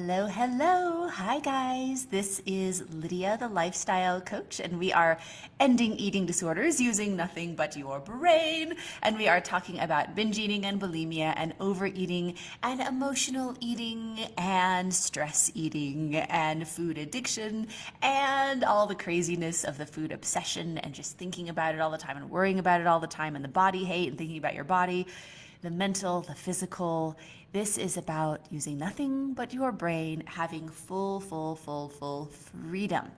Hello, hello. Hi, guys. This is Lydia, the lifestyle coach, and we are ending eating disorders using nothing but your brain. And we are talking about binge eating and bulimia and overeating and emotional eating and stress eating and food addiction and all the craziness of the food obsession and just thinking about it all the time and worrying about it all the time and the body hate and thinking about your body, the mental, the physical. This is about using nothing but your brain, having full freedom.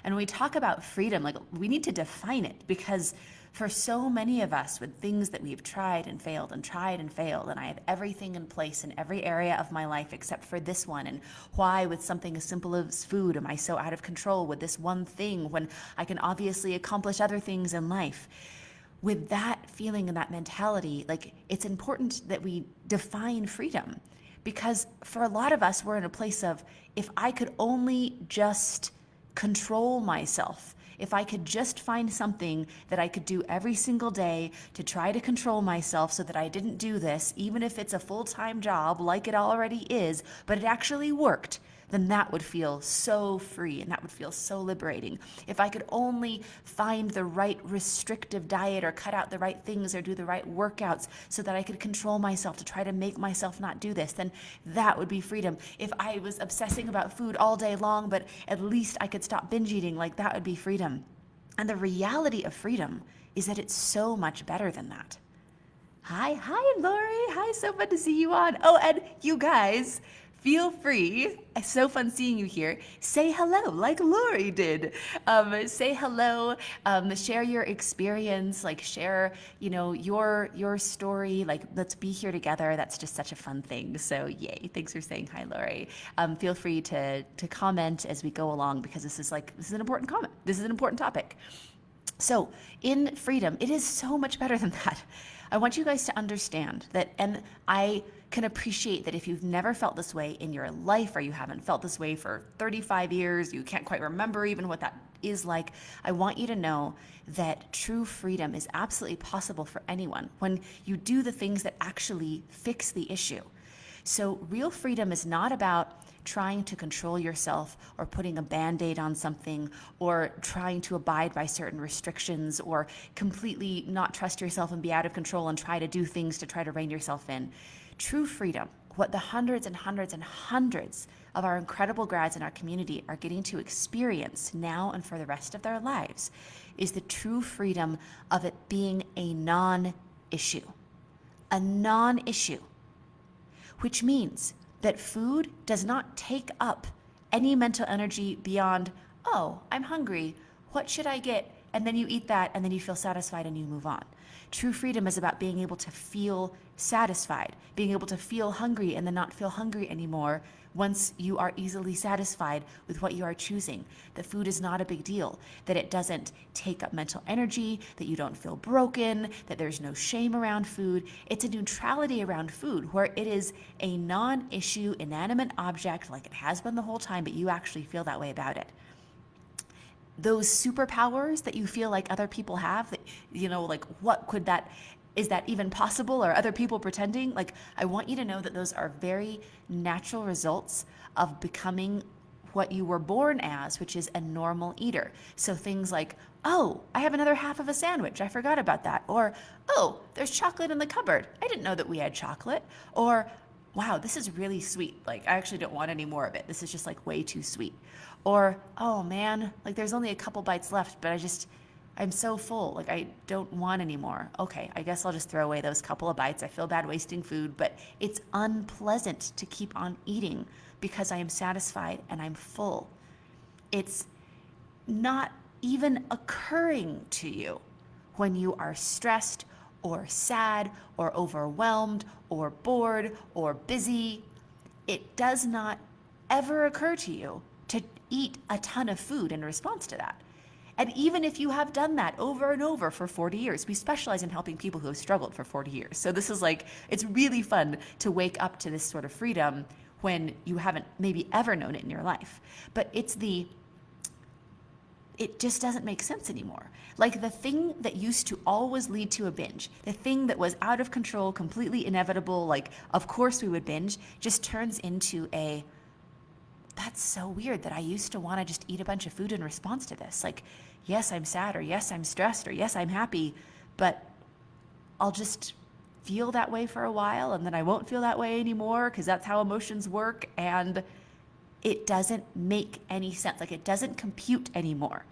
And when we talk about freedom, like we need to define it, because for so many of us with things that we've tried and failed and tried and failed, and I have everything in place in every area of my life except for this one, and why with something as simple as food am I so out of control with this one thing when I can obviously accomplish other things in life? With that feeling and that mentality, like it's important that we define freedom, because for a lot of us, we're in a place of, if I could only just control myself, if I could just find something that I could do every single day to try to control myself so that I didn't do this, even if it's a full-time job like it already is, but it actually worked, then that would feel so free and that would feel so liberating. If I could only find the right restrictive diet or cut out the right things or do the right workouts so that I could control myself to try to make myself not do this, then that would be freedom. If I was obsessing about food all day long, but at least I could stop binge eating, like that would be freedom. And the reality of freedom is that it's so much better than that. Hi, Lori. Hi, so fun to see you on. Oh, and you guys, feel free. It's so fun seeing you here. Say hello, like Lori did. Say hello. Share your experience. Like share, your story. Like let's be here together. That's just such a fun thing. So yay! Thanks for saying hi, Lori. Feel free to comment as we go along, because this is an important comment. This is an important topic. So in freedom, it is so much better than that. I want you guys to understand that, and I can appreciate that if you've never felt this way in your life, or you haven't felt this way for 35 years, you can't quite remember even what that is like, I want you to know that true freedom is absolutely possible for anyone when you do the things that actually fix the issue. So real freedom is not about trying to control yourself or putting a band-aid on something or trying to abide by certain restrictions or completely not trust yourself and be out of control and try to do things to try to rein yourself in. True freedom, what the hundreds and hundreds and hundreds of our incredible grads in our community are getting to experience now and for the rest of their lives, is the true freedom of it being a non-issue. A non-issue, which means that food does not take up any mental energy beyond, oh, I'm hungry, what should I get? And then you eat that and then you feel satisfied and you move on. True freedom is about being able to feel satisfied, being able to feel hungry and then not feel hungry anymore once you are easily satisfied with what you are choosing. That food is not a big deal, that it doesn't take up mental energy, that you don't feel broken, that there's no shame around food. It's a neutrality around food where it is a non-issue, inanimate object like it has been the whole time, but you actually feel that way about it. Those superpowers that you feel like other people have, that, like what could that, is that even possible? Or other people pretending? Like, I want you to know that those are very natural results of becoming what you were born as, which is a normal eater. So things like, oh, I have another half of a sandwich, I forgot about that. Or, oh, there's chocolate in the cupboard, I didn't know that we had chocolate. Or, wow, this is really sweet. Like, I actually don't want any more of it. This is just like way too sweet. Or, oh man, like there's only a couple bites left, but I'm so full. Like I don't want any more. Okay, I guess I'll just throw away those couple of bites. I feel bad wasting food, but it's unpleasant to keep on eating because I am satisfied and I'm full. It's not even occurring to you when you are stressed or sad or overwhelmed or bored or busy. It does not ever occur to you to eat a ton of food in response to that. And even if you have done that over and over for 40 years, we specialize in helping people who have struggled for 40 years. So this is like, it's really fun to wake up to this sort of freedom when you haven't maybe ever known it in your life. But it just doesn't make sense anymore. Like the thing that used to always lead to a binge, the thing that was out of control, completely inevitable, like of course we would binge, just turns into a, that's so weird that I used to want to just eat a bunch of food in response to this. Like, yes, I'm sad, or yes, I'm stressed, or yes, I'm happy, but I'll just feel that way for a while and then I won't feel that way anymore because that's how emotions work. And it doesn't make any sense. Like, it doesn't compute anymore.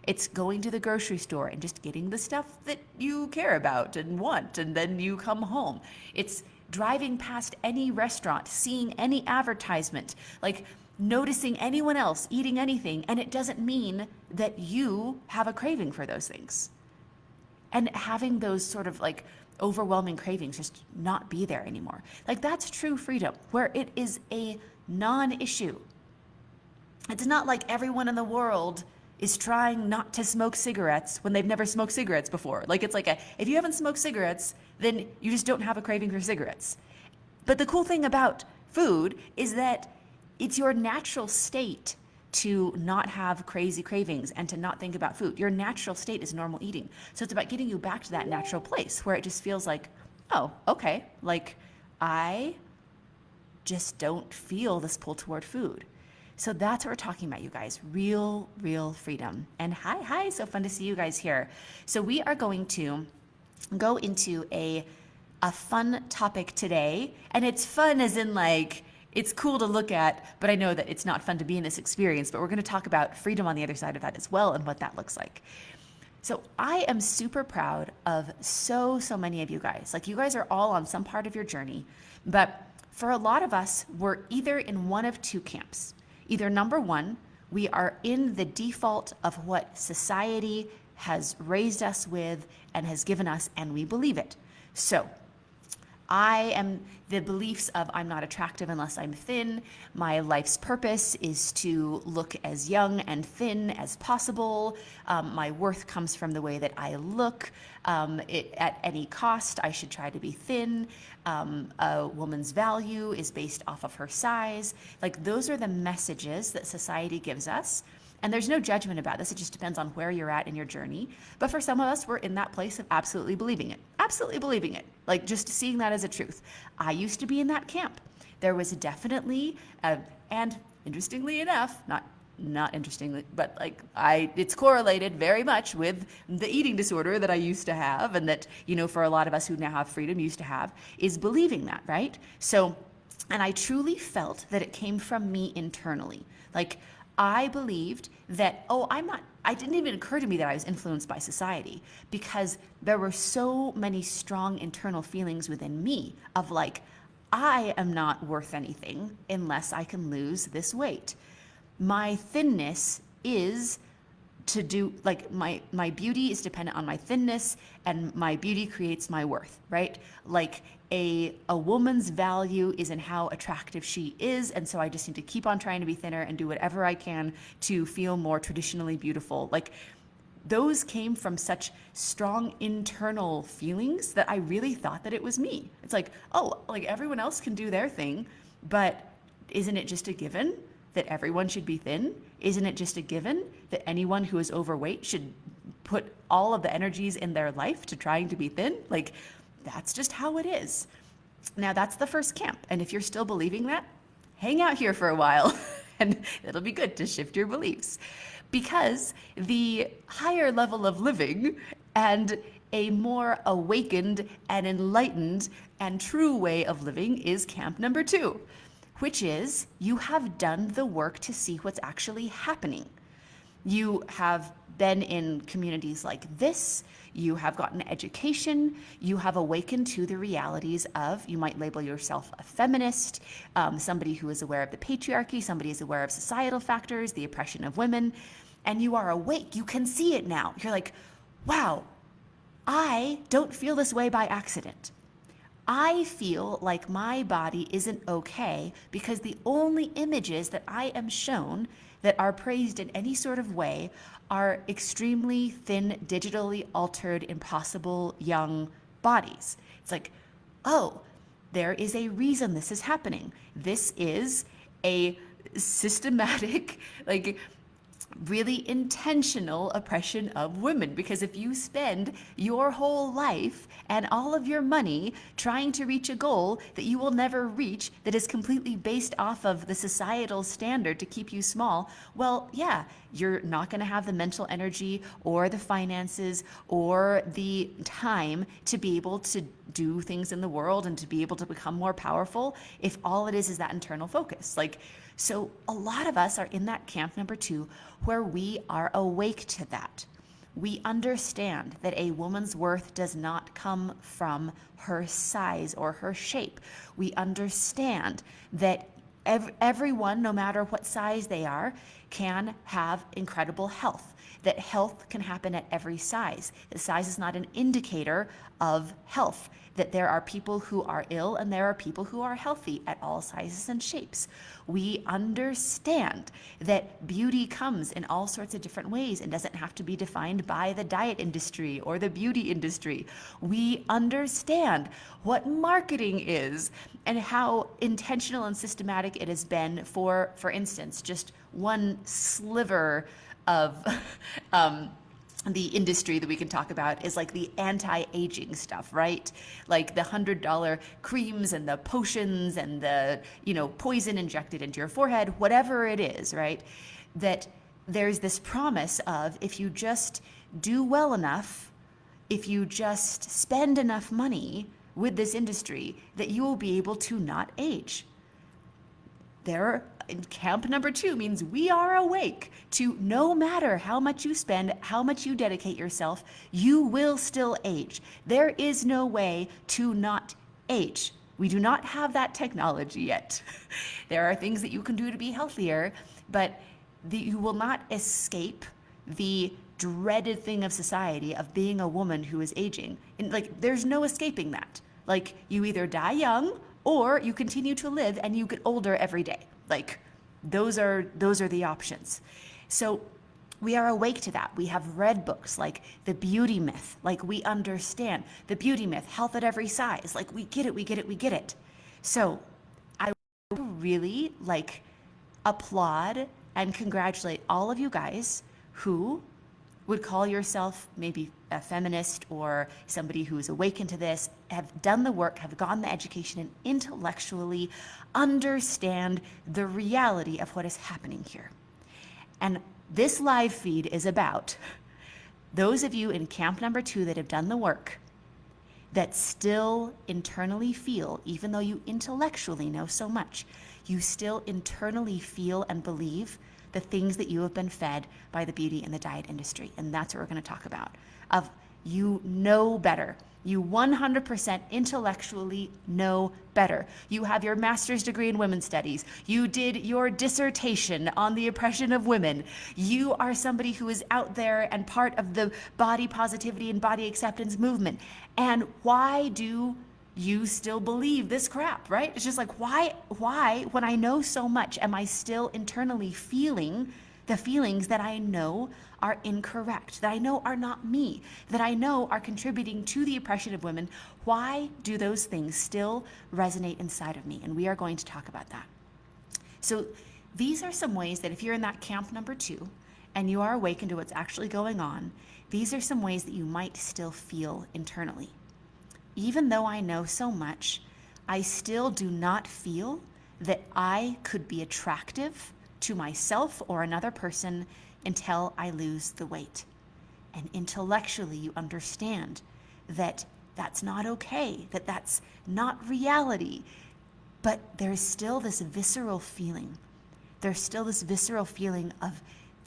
It's going to the grocery store and just getting the stuff that you care about and want, and then you come home. It's driving past any restaurant, seeing any advertisement, like noticing anyone else eating anything, and it doesn't mean that you have a craving for those things. And having those sort of like overwhelming cravings just not be there anymore. Like, that's true freedom, where it is a non-issue. It's not like everyone in the world is trying not to smoke cigarettes when they've never smoked cigarettes before. Like, it's like if you haven't smoked cigarettes, then you just don't have a craving for cigarettes. But the cool thing about food is that it's your natural state to not have crazy cravings and to not think about food. Your natural state is normal eating. So it's about getting you back to that natural place where it just feels like, oh, okay, like I just don't feel this pull toward food. So that's what we're talking about, you guys. Real freedom. And hi, so fun to see you guys here. So we are going to go into a fun topic today. And it's fun as in like, it's cool to look at, but I know that it's not fun to be in this experience, but we're going to talk about freedom on the other side of that as well and what that looks like. So I am super proud of so many of you guys. Like, you guys are all on some part of your journey, but for a lot of us, we're either in one of two camps. Either number one, we are in the default of what society has raised us with and has given us, and we believe it. So I am the beliefs of I'm not attractive unless I'm thin. My life's purpose is to look as young and thin as possible. My worth comes from the way that I look. At any cost, I should try to be thin. A woman's value is based off of her size. Like, those are the messages that society gives us. And there's no judgment about this. It just depends on where you're at in your journey. But for some of us, we're in that place of absolutely believing it. Absolutely believing it. Like, just seeing that as a truth. I used to be in that camp. There was definitely, and interestingly enough, not interestingly, but like it's correlated very much with the eating disorder that I used to have, and that, you know, for a lot of us who now have freedom used to have, is believing that, right? So, and I truly felt that it came from me internally. Like, I believed that, it didn't even occur to me that I was influenced by society, because there were so many strong internal feelings within me of like, I am not worth anything unless I can lose this weight. My thinness is to do, like, my beauty is dependent on my thinness, and my beauty creates my worth, right? Like, a woman's value is in how attractive she is, and so I just need to keep on trying to be thinner and do whatever I can to feel more traditionally beautiful. Like, those came from such strong internal feelings that I really thought that it was me. It's like, oh, like everyone else can do their thing, but isn't it just a given that everyone should be thin? Isn't it just a given that anyone who is overweight should put all of the energies in their life to trying to be thin? Like, that's just how it is. Now, that's the first camp. And if you're still believing that, hang out here for a while and it'll be good to shift your beliefs. Because the higher level of living and a more awakened and enlightened and true way of living is camp number 2, which is you have done the work to see what's actually happening. You have been in communities like this, you have gotten education, you have awakened to the realities of, you might label yourself a feminist, somebody who is aware of the patriarchy, somebody who is aware of societal factors, the oppression of women, and you are awake, you can see it now. You're like, wow, I don't feel this way by accident. I feel like my body isn't okay because the only images that I am shown that are praised in any sort of way are extremely thin, digitally altered, impossible young bodies. It's like, oh, there is a reason this is happening. This is a systematic, like, really intentional oppression of women. Because if you spend your whole life and all of your money trying to reach a goal that you will never reach, that is completely based off of the societal standard to keep you small, well, yeah, you're not going to have the mental energy or the finances or the time to be able to do things in the world and to be able to become more powerful if all it is that internal focus. So a lot of us are in that camp number 2 where we are awake to that. We understand that a woman's worth does not come from her size or her shape. We understand that everyone, no matter what size they are, can have incredible health. That health can happen at every size. That size is not an indicator of health. That there are people who are ill and there are people who are healthy at all sizes and shapes. We understand that beauty comes in all sorts of different ways and doesn't have to be defined by the diet industry or the beauty industry. We understand what marketing is and how intentional and systematic it has been for instance, just one sliver of the industry that we can talk about is like the anti-aging stuff, right? Like the $100 creams and the potions and the, poison injected into your forehead, whatever it is, right? That there's this promise of if you just do well enough, if you just spend enough money with this industry, that you will be able to not age. Camp number 2 means we are awake to no matter how much you spend, how much you dedicate yourself, you will still age. There is no way to not age. We do not have that technology yet. There are things that you can do to be healthier, but you will not escape the dreaded thing of society of being a woman who is aging. And there's no escaping that. You either die young or you continue to live and you get older every day. Those are the options. So we are awake to that. We have read books like The Beauty Myth. We understand the beauty myth, health at every size. We get it. So I really applaud and congratulate all of you guys who would call yourself maybe a feminist or somebody who is awakened to this, have done the work, have gotten the education, and intellectually understand the reality of what is happening here. And this live feed is about those of you in camp number 2 that have done the work, that still internally feel, even though you intellectually know so much, you still internally feel and believe the things that you have been fed by the beauty and the diet industry. And that's what we're going to talk about. You know better. You 100% intellectually know better. You have your master's degree in women's studies. You did your dissertation on the oppression of women. You are somebody who is out there and part of the body positivity and body acceptance movement. And why do you still believe this crap, right? It's just why, when I know so much, am I still internally feeling the feelings that I know are incorrect, that I know are not me, that I know are contributing to the oppression of women? Why do those things still resonate inside of me? And we are going to talk about that. So these are some ways that if you're in that camp number 2 and you are awakened to what's actually going on, these are some ways that you might still feel internally. Even though I know so much, I still do not feel that I could be attractive to myself or another person until I lose the weight. And intellectually, you understand that that's not okay, that that's not reality. But there's still this visceral feeling. There's still this visceral feeling of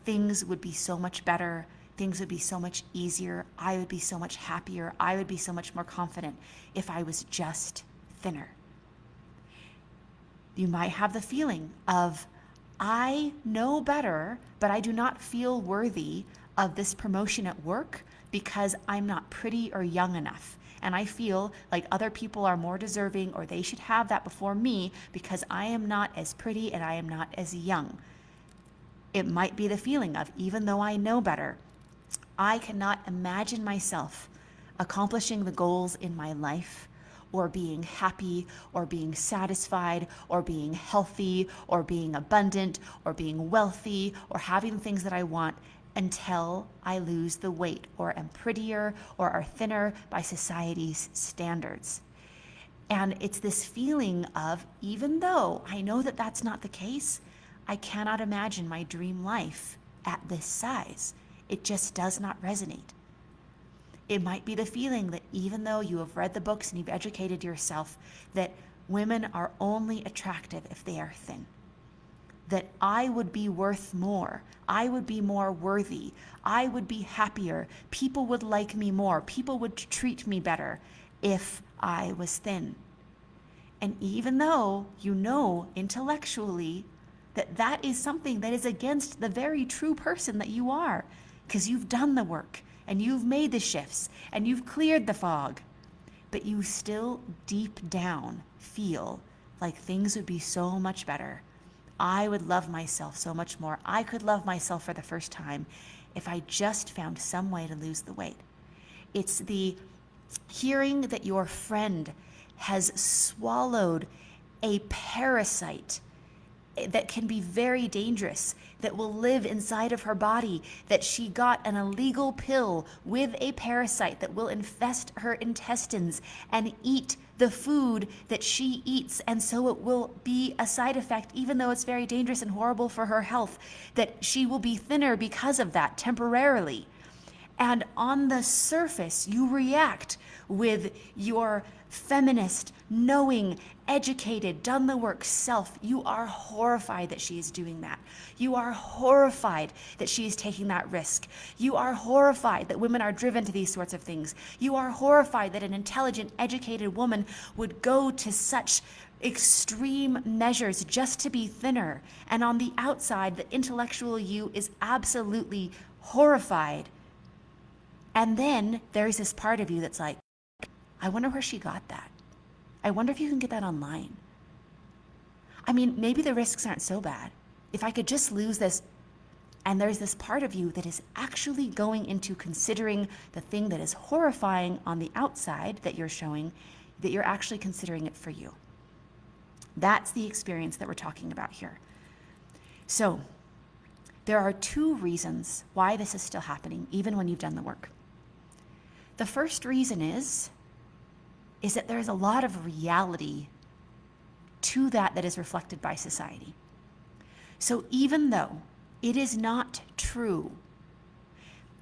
things would be so much better, things would be so much easier, I would be so much happier, I would be so much more confident if I was just thinner. You might have the feeling of, I know better, but I do not feel worthy of this promotion at work because I'm not pretty or young enough. And I feel like other people are more deserving or they should have that before me because I am not as pretty and I am not as young. It might be the feeling of, even though I know better, I cannot imagine myself accomplishing the goals in my life or being happy or being satisfied or being healthy or being abundant or being wealthy or having things that I want until I lose the weight or am prettier or are thinner by society's standards. And it's this feeling of, even though I know that that's not the case, I cannot imagine my dream life at this size. It just does not resonate. It might be the feeling that even though you have read the books and you've educated yourself that women are only attractive if they are thin, that I would be worth more, I would be more worthy, I would be happier, people would like me more, people would treat me better if I was thin. And even though you know intellectually that that is something that is against the very true person that you are, because you've done the work and you've made the shifts and you've cleared the fog, but you still deep down feel like things would be so much better. I would love myself so much more. I could love myself for the first time if I just found some way to lose the weight. It's the hearing that your friend has swallowed a parasite that can be very dangerous, that will live inside of her body, that she got an illegal pill with a parasite that will infest her intestines and eat the food that she eats, and so it will be a side effect, even though it's very dangerous and horrible for her health, that she will be thinner because of that temporarily. And on the surface, you react with your feminist, knowing, educated, done the work self. You are horrified that she is doing that. You are horrified that she is taking that risk. You are horrified that women are driven to these sorts of things. You are horrified that an intelligent, educated woman would go to such extreme measures just to be thinner. And on the outside, the intellectual you is absolutely horrified. And then there's this part of you that's like, I wonder where she got that. I wonder if you can get that online. I mean, maybe the risks aren't so bad. If I could just lose this. And there's this part of you that is actually going into considering the thing that is horrifying on the outside that you're showing, that you're actually considering it for you. That's the experience that we're talking about here. So there are two reasons why this is still happening, even when you've done the work. The first reason is that there's a lot of reality to that is reflected by society. So even though it is not true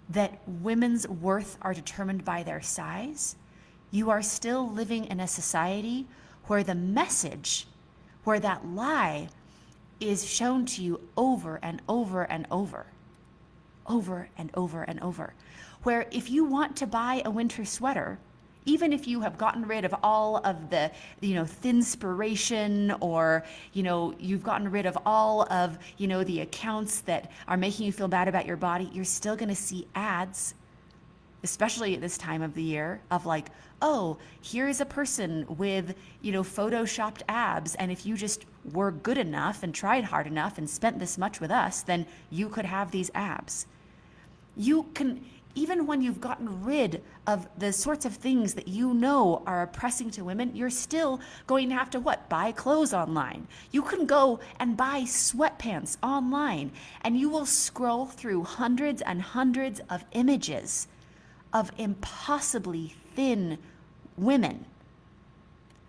that women's worth are determined by their size, you are still living in a society where the message, where that lie is shown to you over and over and over and over and over. Where if you want to buy a winter sweater, even if you have gotten rid of all of the, thinspiration, or, you've gotten rid of all of, the accounts that are making you feel bad about your body, you're still going to see ads, especially at this time of the year, of like, oh, here is a person with, photoshopped abs. And if you just were good enough and tried hard enough and spent this much with us, then you could have these abs. You can, even when you've gotten rid of the sorts of things that are oppressing to women, you're still going to have to buy clothes online. You can go and buy sweatpants online, and you will scroll through hundreds and hundreds of images of impossibly thin women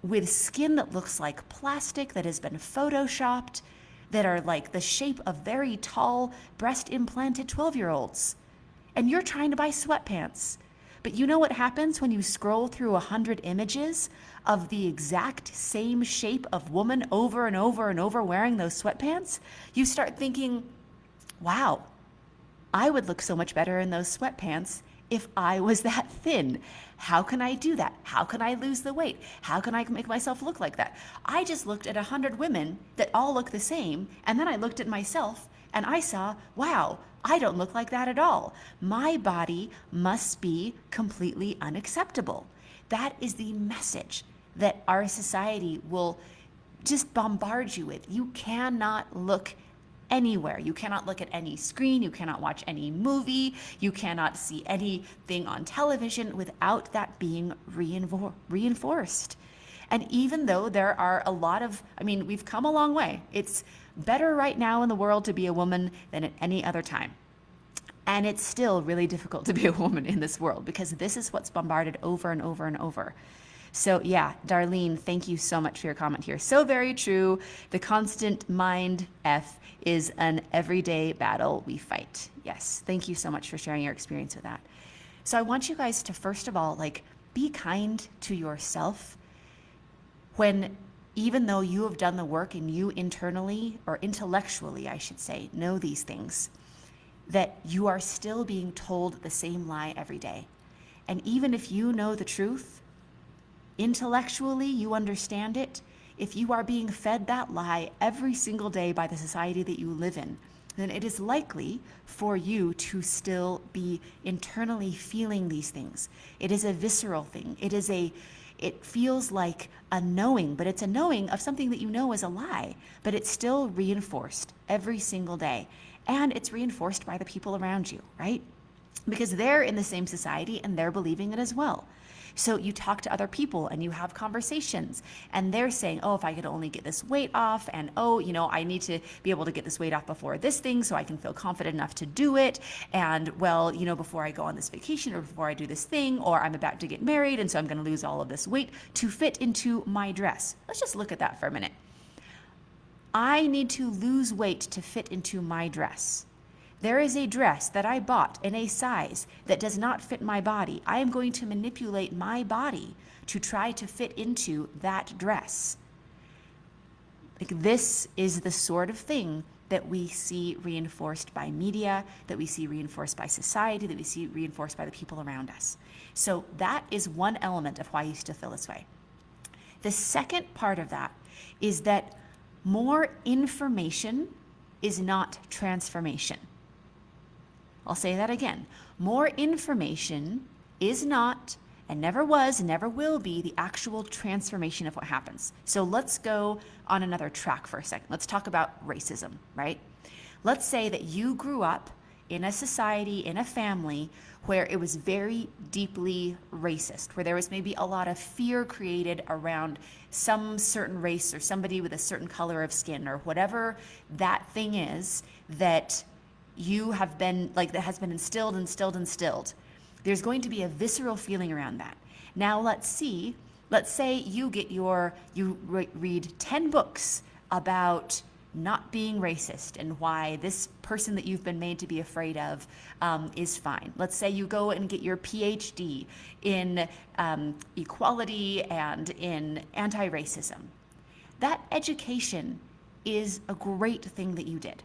with skin that looks like plastic that has been photoshopped, that are like the shape of very tall breast implanted 12-year-olds. And you're trying to buy sweatpants. But you know what happens when you scroll through 100 images of the exact same shape of woman over and over and over wearing those sweatpants? You start thinking, wow, I would look so much better in those sweatpants if I was that thin. How can I do that? How can I lose the weight? How can I make myself look like that? I just looked at 100 women that all look the same, and then I looked at myself and I saw, wow, I don't look like that at all. My body must be completely unacceptable. That is the message that our society will just bombard you with. You cannot look anywhere. You cannot look at any screen. You cannot watch any movie. You cannot see anything on television without that being reinforced. And even though there are a lot of, we've come a long way. It's better right now in the world to be a woman than at any other time. And it's still really difficult to be a woman in this world because this is what's bombarded over and over and over. So yeah, Darlene, thank you so much for your comment here. So very true. The constant mind F is an everyday battle we fight. Yes, thank you so much for sharing your experience with that. So I want you guys to, first of all, be kind to yourself when, even though you have done the work and you internally, or intellectually, I should say, know these things, that you are still being told the same lie every day. And even if you know the truth, intellectually you understand it, if you are being fed that lie every single day by the society that you live in, then it is likely for you to still be internally feeling these things. It is a visceral thing. It feels like a knowing, but it's a knowing of something that you know is a lie, but it's still reinforced every single day. And it's reinforced by the people around you, right? Because they're in the same society and they're believing it as well. So you talk to other people and you have conversations and they're saying, oh, if I could only get this weight off, and oh, I need to be able to get this weight off before this thing so I can feel confident enough to do it. And well, before I go on this vacation or before I do this thing, or I'm about to get married and so I'm going to lose all of this weight to fit into my dress. Let's just look at that for a minute. I need to lose weight to fit into my dress. There is a dress that I bought in a size that does not fit my body. I am going to manipulate my body to try to fit into that dress. This is the sort of thing that we see reinforced by media, that we see reinforced by society, that we see reinforced by the people around us. So that is one element of why you still feel this way. The second part of that is that more information is not transformation. I'll say that again. More information is not, and never was, never will be, the actual transformation of what happens. So let's go on another track for a second. Let's talk about racism, right? Let's say that you grew up in a society, in a family, where it was very deeply racist, where there was maybe a lot of fear created around some certain race or somebody with a certain color of skin or whatever that thing is that you have been, that has been instilled. There's going to be a visceral feeling around that. Now let's say you read 10 books about not being racist and why this person that you've been made to be afraid of is fine. Let's say you go and get your PhD in equality and in anti-racism. That education is a great thing that you did.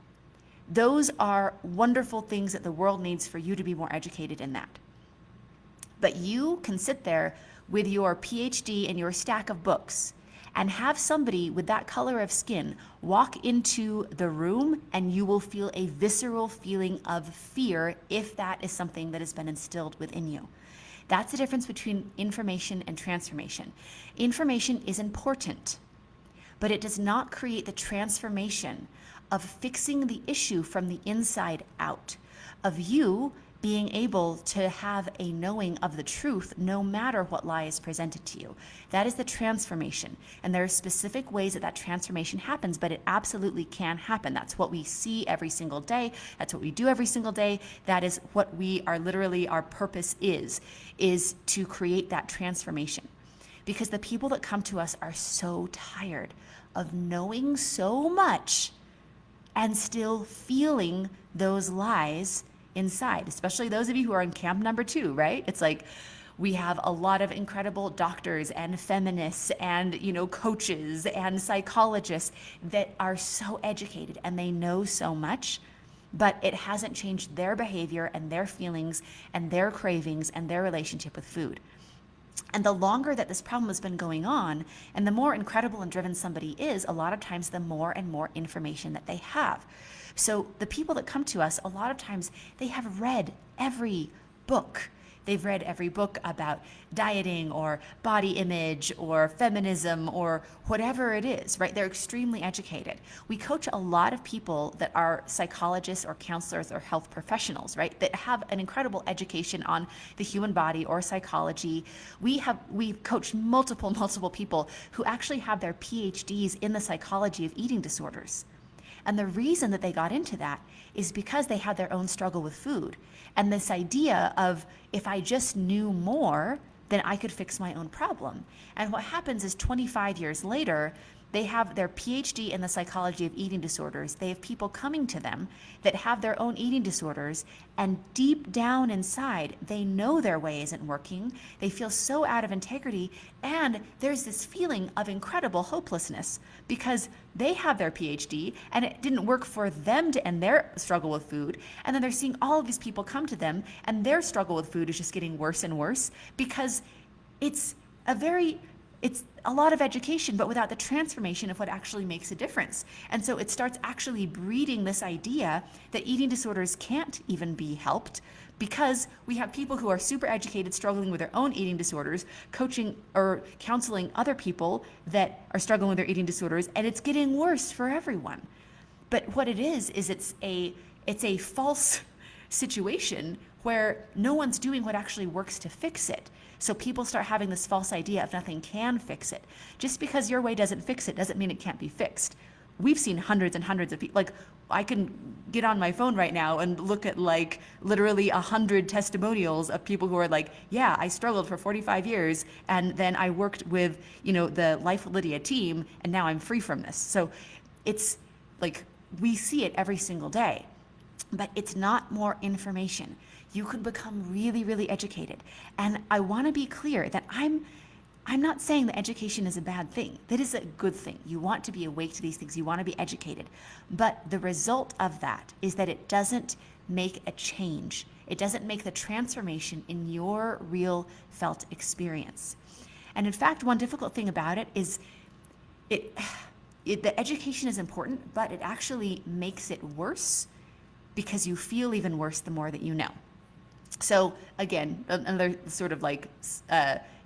Those are wonderful things that the world needs for you to be more educated in that. But you can sit there with your PhD and your stack of books and have somebody with that color of skin walk into the room and you will feel a visceral feeling of fear if that is something that has been instilled within you. That's the difference between information and transformation. Information is important, but it does not create the transformation of fixing the issue from the inside out, of you being able to have a knowing of the truth no matter what lie is presented to you. That is the transformation. And there are specific ways that transformation happens, but it absolutely can happen. That's what we see every single day. That's what we do every single day. That is what we are literally, our purpose is to create that transformation. Because the people that come to us are so tired of knowing so much and still feeling those lies inside, especially those of you who are in camp number 2, right? It's like we have a lot of incredible doctors and feminists and, coaches and psychologists that are so educated and they know so much, but it hasn't changed their behavior and their feelings and their cravings and their relationship with food. And the longer that this problem has been going on, and the more incredible and driven somebody is, a lot of times the more and more information that they have. So the people that come to us, a lot of times they have read every book. They've read every book about dieting or body image or feminism or whatever it is, right? They're extremely educated. We coach a lot of people that are psychologists or counselors or health professionals, right? That have an incredible education on the human body or psychology. We've coached multiple people who actually have their PhDs in the psychology of eating disorders. And the reason that they got into that is because they had their own struggle with food. And this idea of, if I just knew more, then I could fix my own problem. And what happens is 25 years later, they have their PhD in the psychology of eating disorders. They have people coming to them that have their own eating disorders, and deep down inside, they know their way isn't working. They feel so out of integrity, and there's this feeling of incredible hopelessness because they have their PhD and it didn't work for them to end their struggle with food. And then they're seeing all of these people come to them, and their struggle with food is just getting worse and worse because it's a lot of education, but without the transformation of what actually makes a difference. And so it starts actually breeding this idea that eating disorders can't even be helped because we have people who are super educated struggling with their own eating disorders, coaching or counseling other people that are struggling with their eating disorders, and it's getting worse for everyone. But what it is it's a false situation where no one's doing what actually works to fix it. So people start having this false idea of nothing can fix it. Just because your way doesn't fix it doesn't mean it can't be fixed. We've seen hundreds and hundreds of people. Like, I can get on my phone right now and look at like literally 100 testimonials of people who are like, yeah, I struggled for 45 years and then I worked with, the Life with Lydia team and now I'm free from this. So it's like, we see it every single day, but it's not more information. You can become really, really educated. And I want to be clear that I'm not saying that education is a bad thing. That is a good thing. You want to be awake to these things. You want to be educated. But the result of that is that it doesn't make a change. It doesn't make the transformation in your real felt experience. And in fact, one difficult thing about it is the education is important, but it actually makes it worse because you feel even worse the more that you know. So again, another sort of like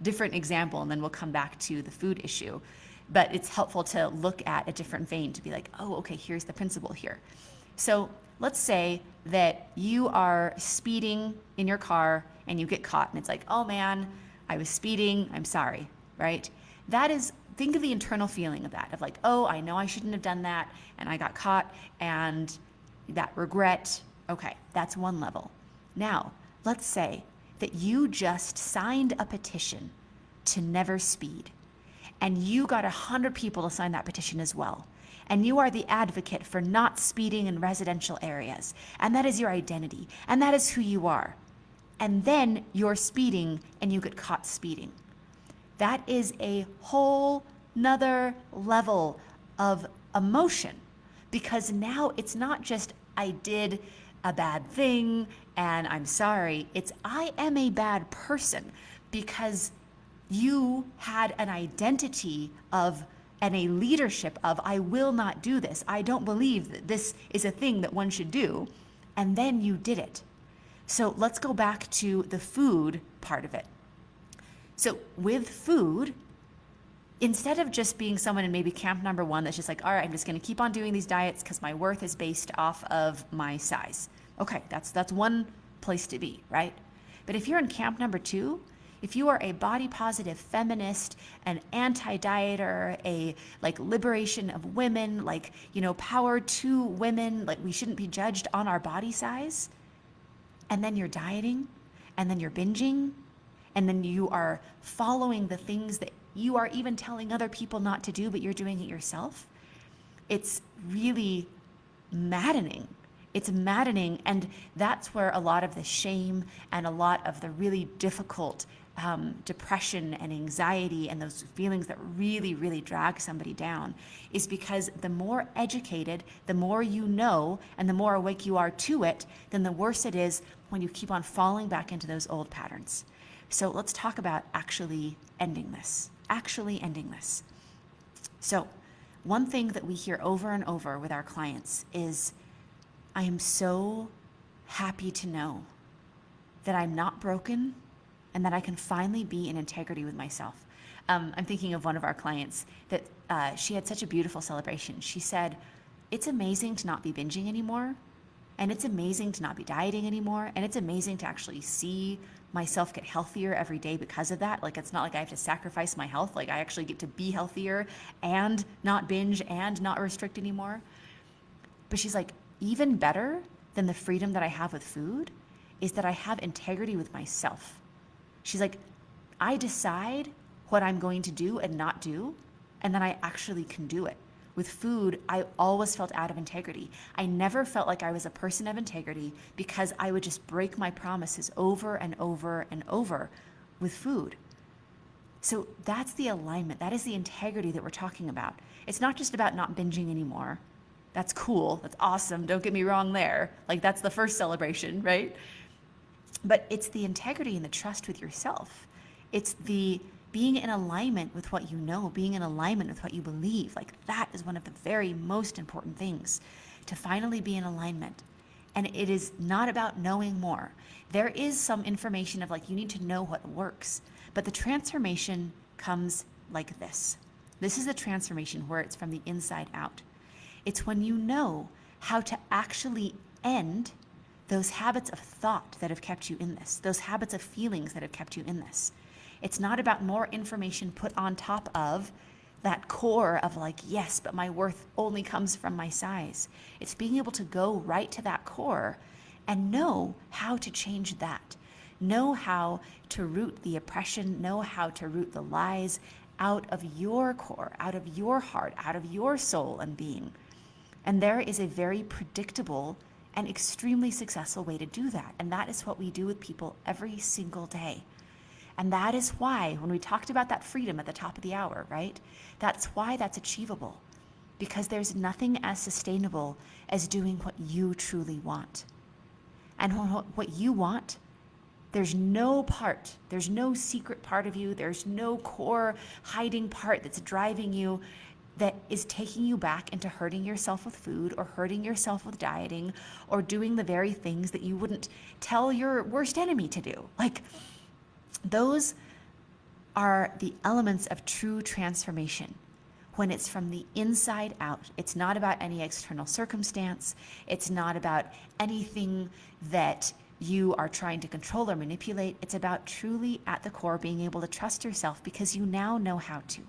different example, and then we'll come back to the food issue. But it's helpful to look at a different vein to be like, oh, okay, here's the principle here. So let's say that you are speeding in your car and you get caught, and it's like, oh man, I was speeding, I'm sorry, right? Think of the internal feeling of that, of like, oh, I know I shouldn't have done that, and I got caught, and that regret. Okay, that's one level. Now, let's say that you just signed a petition to never speed, and you got 100 people to sign that petition as well. And you are the advocate for not speeding in residential areas. And that is your identity. And that is who you are. And then you're speeding and you get caught speeding. That is a whole nother level of emotion, because now it's not just I did a bad thing and I'm sorry. It's I am a bad person because you had an identity of and a leadership of I will not do this. I don't believe that this is a thing that one should do. And then you did it. So let's go back to the food part of it. So with food, instead of just being someone in maybe camp number one that's just like, all right, I'm just going to keep on doing these diets because my worth is based off of my size. Okay, that's one place to be, right? But if you're in camp number two, if you are a body positive feminist, an anti-dieter, a like liberation of women, like, power to women, like we shouldn't be judged on our body size, and then you're dieting, and then you're binging, and then you are following the things that you are even telling other people not to do, but you're doing it yourself, it's really maddening. It's maddening, and that's where a lot of the shame and a lot of the really difficult depression and anxiety and those feelings that really, really drag somebody down is because the more educated, the more you know, and the more awake you are to it, then the worse it is when you keep on falling back into those old patterns. So let's talk about actually ending this. So one thing that we hear over and over with our clients is, I am so happy to know that I'm not broken and that I can finally be in integrity with myself. I'm thinking of one of our clients that she had such a beautiful celebration. She said, it's amazing to not be binging anymore. And it's amazing to not be dieting anymore. And it's amazing to actually see myself get healthier every day because of that. Like, it's not like I have to sacrifice my health. Like, I actually get to be healthier and not binge and not restrict anymore. But she's like, even better than the freedom that I have with food is that I have integrity with myself. She's like, I decide what I'm going to do and not do, and then I actually can do it. With food, I always felt out of integrity. I never felt like I was a person of integrity because I would just break my promises over and over and over with food. So that's the alignment. That is the integrity that we're talking about. It's not just about not binging anymore. That's cool. That's awesome. Don't get me wrong there. Like, that's the first celebration, right? But it's the integrity and the trust with yourself. It's the being in alignment with what you know, being in alignment with what you believe. Like, that is one of the very most important things, to finally be in alignment. And it is not about knowing more. There is some information of like, you need to know what works, but the transformation comes like this. This is the transformation where it's from the inside out. It's when you know how to actually end those habits of thought that have kept you in this, those habits of feelings that have kept you in this. It's not about more information put on top of that core of like, yes, but my worth only comes from my size. It's being able to go right to that core and know how to change that. Know how to root the oppression, know how to root the lies out of your core, out of your heart, out of your soul and being. And there is a very predictable and extremely successful way to do that. And that is what we do with people every single day. And that is why, when we talked about that freedom at the top of the hour, right? That's why that's achievable. Because there's nothing as sustainable as doing what you truly want. And what you want, there's no secret part of you, there's no core hiding part that's driving you, that is taking you back into hurting yourself with food or hurting yourself with dieting or doing the very things that you wouldn't tell your worst enemy to do. Like, those are the elements of true transformation. When it's from the inside out, it's not about any external circumstance. It's not about anything that you are trying to control or manipulate. It's about truly at the core being able to trust yourself because you now know how to.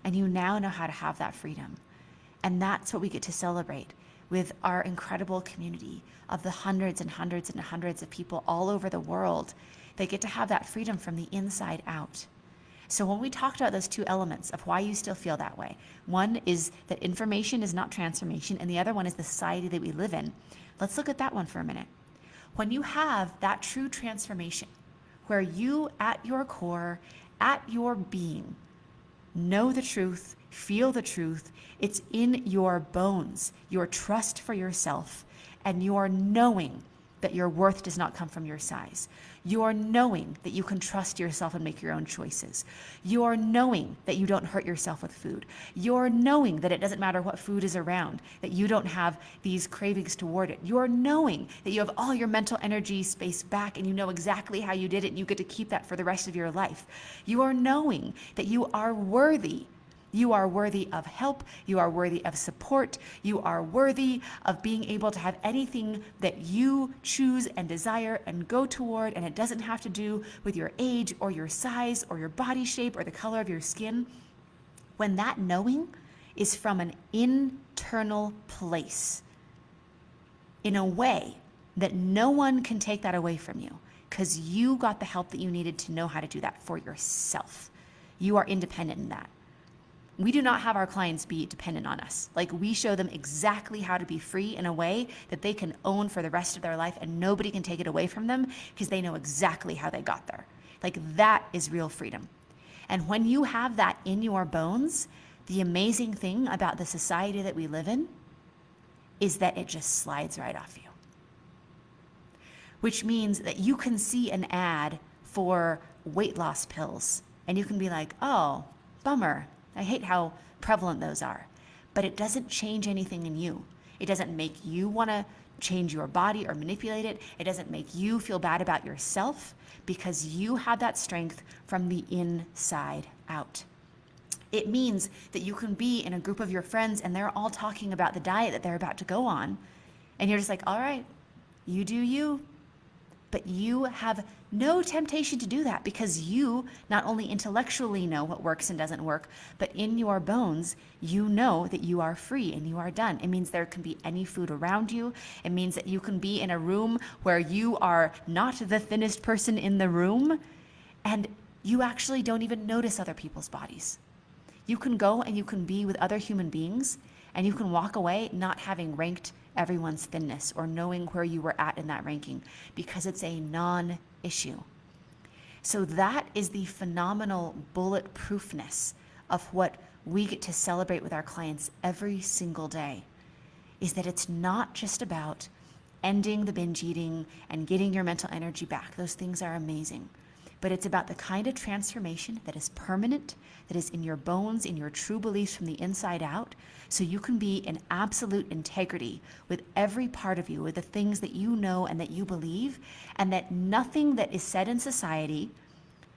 And you now know how to have that freedom. And that's what we get to celebrate with our incredible community of the hundreds and hundreds and hundreds of people all over the world. They get to have that freedom from the inside out. So when we talked about those two elements of why you still feel that way, one is that information is not transformation, and the other one is the society that we live in. Let's look at that one for a minute. When you have that true transformation, where you at your core, at your being, know the truth, feel the truth, it's in your bones, your trust for yourself, and your knowing that your worth does not come from your size. You're knowing that you can trust yourself and make your own choices. You're knowing that you don't hurt yourself with food. You're knowing that it doesn't matter what food is around, that you don't have these cravings toward it. You're knowing that you have all your mental energy space back and you know exactly how you did it and you get to keep that for the rest of your life. You are knowing that you are worthy. You are worthy of help. You are worthy of support. You are worthy of being able to have anything that you choose and desire and go toward, and it doesn't have to do with your age or your size or your body shape or the color of your skin. When that knowing is from an internal place, in a way that no one can take that away from you, because you got the help that you needed to know how to do that for yourself. You are independent in that. We do not have our clients be dependent on us. Like, we show them exactly how to be free in a way that they can own for the rest of their life, and nobody can take it away from them because they know exactly how they got there. Like, that is real freedom. And when you have that in your bones, the amazing thing about the society that we live in is that it just slides right off you. Which means that you can see an ad for weight loss pills and you can be like, oh, bummer. I hate how prevalent those are, but it doesn't change anything in you. It doesn't make you want to change your body or manipulate it. It doesn't make you feel bad about yourself, because you have that strength from the inside out. It means that you can be in a group of your friends and they're all talking about the diet that they're about to go on. And you're just like, all right, you do you. But you have no temptation to do that, because you not only intellectually know what works and doesn't work, but in your bones, you know that you are free and you are done. It means there can be any food around you. It means that you can be in a room where you are not the thinnest person in the room, and you actually don't even notice other people's bodies. You can go and you can be with other human beings, and you can walk away not having ranked everyone's thinness or knowing where you were at in that ranking, because it's a non-issue. So that is the phenomenal bulletproofness of what we get to celebrate with our clients every single day, is that it's not just about ending the binge eating and getting your mental energy back. Those things are amazing. But it's about the kind of transformation that is permanent, that is in your bones, in your true beliefs from the inside out, so you can be in absolute integrity with every part of you, with the things that you know and that you believe, and that nothing that is said in society,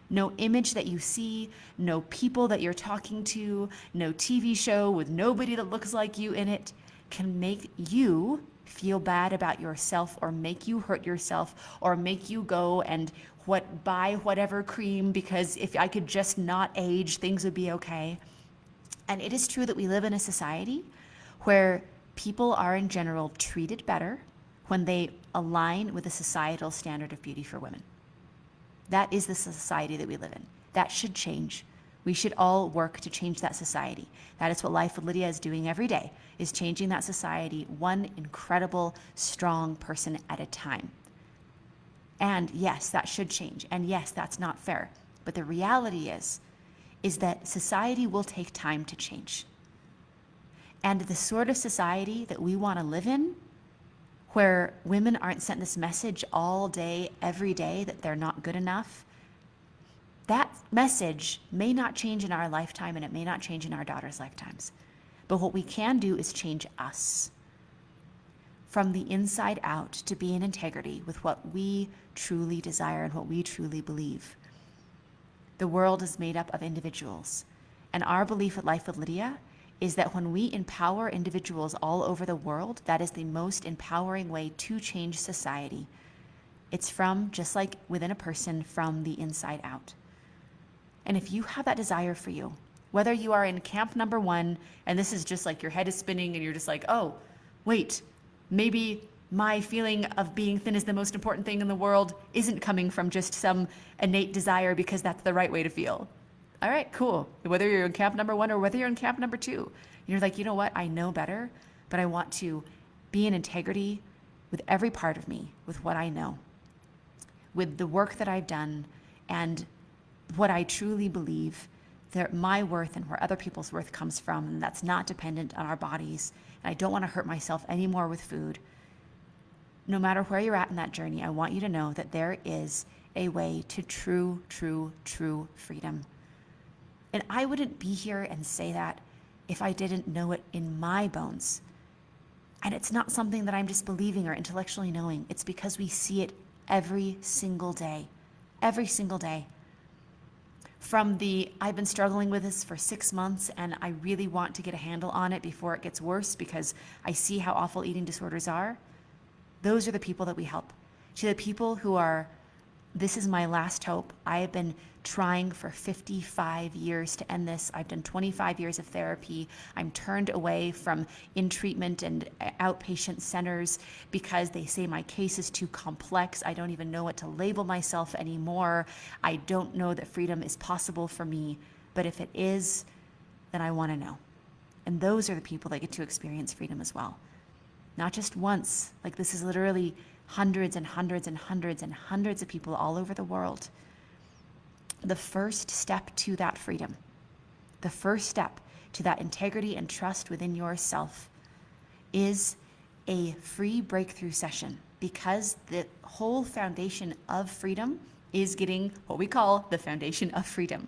no image that you see, no people that you're talking to, no TV show with nobody that looks like you in it, can make you feel bad about yourself, or make you hurt yourself, or make you go and buy whatever cream, because if I could just not age, things would be okay. And it is true that we live in a society where people are in general treated better when they align with the societal standard of beauty for women. That is the society that we live in. That should change. We should all work to change that society. That is what Life with Lydia is doing every day, is changing that society one incredible, strong person at a time. And yes, that should change. And yes, that's not fair. But the reality is that society will take time to change. And the sort of society that we want to live in, where women aren't sent this message all day, every day, that they're not good enough, that message may not change in our lifetime, and it may not change in our daughters' lifetimes. But what we can do is change us from the inside out to be in integrity with what we truly desire and what we truly believe. The world is made up of individuals. And our belief at Life with Lydia is that when we empower individuals all over the world, that is the most empowering way to change society. It's from, just like within a person, from the inside out. And if you have that desire for you, whether you are in camp number 1, and this is just like your head is spinning and you're just like, oh, wait, maybe my feeling of being thin is the most important thing in the world isn't coming from just some innate desire because that's the right way to feel. All right, cool. Whether you're in camp number 1 or whether you're in camp number 2, you're like, you know what? I know better, but I want to be in integrity with every part of me, with what I know, with the work that I've done, and what I truly believe that my worth and where other people's worth comes from, and that's not dependent on our bodies. And I don't want to hurt myself anymore with food. No matter where you're at in that journey, I want you to know that there is a way to true freedom. And I wouldn't be here and say that if I didn't know it in my bones. And it's not something that I'm just believing or intellectually knowing. It's because we see it every single day. Every single day. From I've been struggling with this for 6 months and I really want to get a handle on it before it gets worse because I see how awful eating disorders are. Those are the people that we help. To the people who are, this is my last hope. I have been trying for 55 years to end this. I've done 25 years of therapy. I'm turned away from in-treatment and outpatient centers because they say my case is too complex. I don't even know what to label myself anymore. I don't know that freedom is possible for me. But if it is, then I want to know. And those are the people that get to experience freedom as well. Not just once. Like, this is literally hundreds and hundreds and hundreds and hundreds of people all over the world. The first step to that freedom, the first step to that integrity and trust within yourself is a free breakthrough session, because the whole foundation of freedom is getting what we call the foundation of freedom.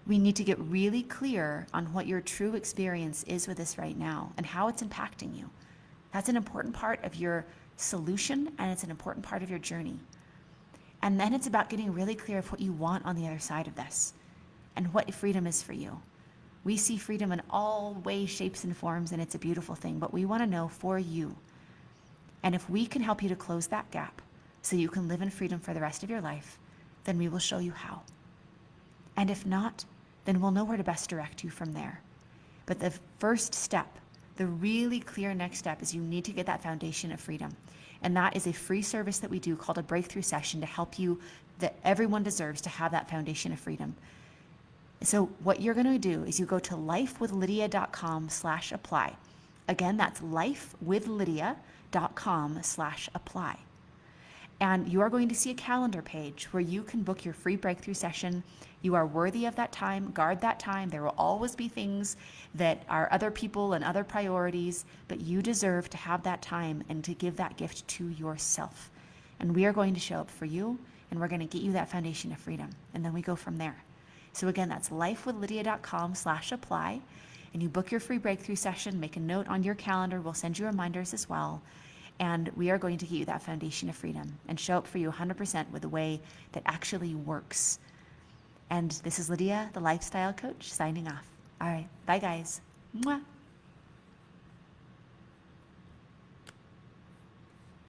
We need to get really clear on what your true experience is with this right now and how it's impacting you. That's an important part of your solution, and it's an important part of your journey. And then it's about getting really clear of what you want on the other side of this and what freedom is for you. We see freedom in all ways, shapes, and forms, and it's a beautiful thing, but we want to know for you. And if we can help you to close that gap so you can live in freedom for the rest of your life, then we will show you how. And if not, then we'll know where to best direct you from there. But the first step, the really clear next step, is you need to get that foundation of freedom. And that is a free service that we do called a breakthrough session to help you, that everyone deserves to have that foundation of freedom. So what you're going to do is you go to lifewithlydia.com/apply. Again, that's lifewithlydia.com/apply. And you are going to see a calendar page where you can book your free breakthrough session. You are worthy of that time. Guard that time. There will always be things that are other people and other priorities, but you deserve to have that time and to give that gift to yourself. And we are going to show up for you, and we're going to get you that foundation of freedom. And then we go from there. So again, that's lifewithlydia.com/apply. And you book your free breakthrough session, make a note on your calendar. We'll send you reminders as well. And we are going to get you that foundation of freedom and show up for you 100% with a way that actually works. And this is Lydia, the lifestyle coach, signing off. All right. Bye, guys. Mwah.